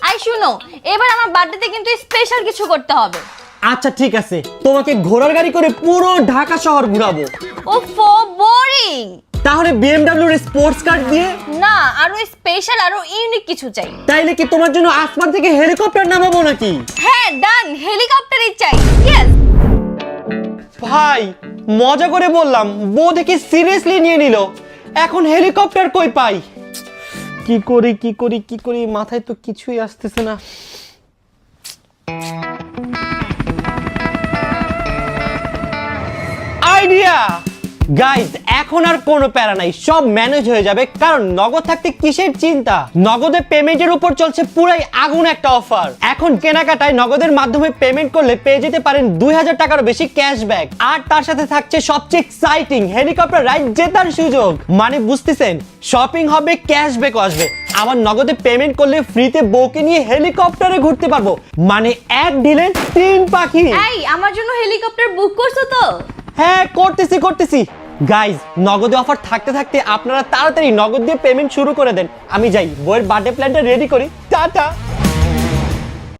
I শুনো, এবার আমার বার্থডেতে কিন্তু স্পেশাল কিছু করতে হবে। আচ্ছা ঠিক আছে, তোমাকে ঘোড়ার গাড়ি করে পুরো ঢাকা শহর ঘোরাবো। ওফো বোরিং। তাহলে বিএমডব্লিউ এর স্পোর্টস কার দিয়ে? না, আরো স্পেশাল আরো ইউনিক কিছু চাই। তাইলে কি তোমার জন্য আসমান থেকে হেলিকপ্টার নামাবো নাকি? হ্যাঁ ডান, হেলিকপ্টারই চাই। ইয়েস। ভাই মজা করে বললাম, বউ দেখে সিরিয়াসলি নিয়ে নিল। এখন হেলিকপ্টার কই পাই? কি করি মাথায় তো কিছুই আসতেছে না। আইডিয়া গাইস, এখন আর কোনো প্যারা নাই, সব ম্যানেজ হয়ে যাবে। কারণ নগদ থাকতে কিসের চিন্তা, নগদে পেমেন্টের উপর চলছে পুরাই আগুন একটা অফার। এখন কেনাকাটায় নগদের মাধ্যমে পেমেন্ট করলে পেয়ে যেতে পারেন 2000 টাকারও বেশি ক্যাশব্যাক। আর তার সাথে থাকছে সবচেয়ে এক্সাইটিং হেলিকপ্টার রাইড জেতার সুযোগ। মানে বুঝতেছেন, শপিং হবে, ক্যাশব্যাক আসবে, আবার নগদে পেমেন্ট করলে ফ্রিতে বউকে নিয়ে হেলিকপ্টারে ঘুরতে পারবো। মানে এক ঢিলে 3 পাখি। এই আমার জন্য হেলিকপ্টার বুক করছো তো? হ্যাঁ করতেছি গাইজ, নগদে অফার থাকতে থাকতে আপনারা তাড়াতাড়ি নগদ দিয়ে পেমেন্ট শুরু করে দেন। আমি যাই, বইয়ের বার্থডে প্ল্যানটা রেডি করি। টাটা।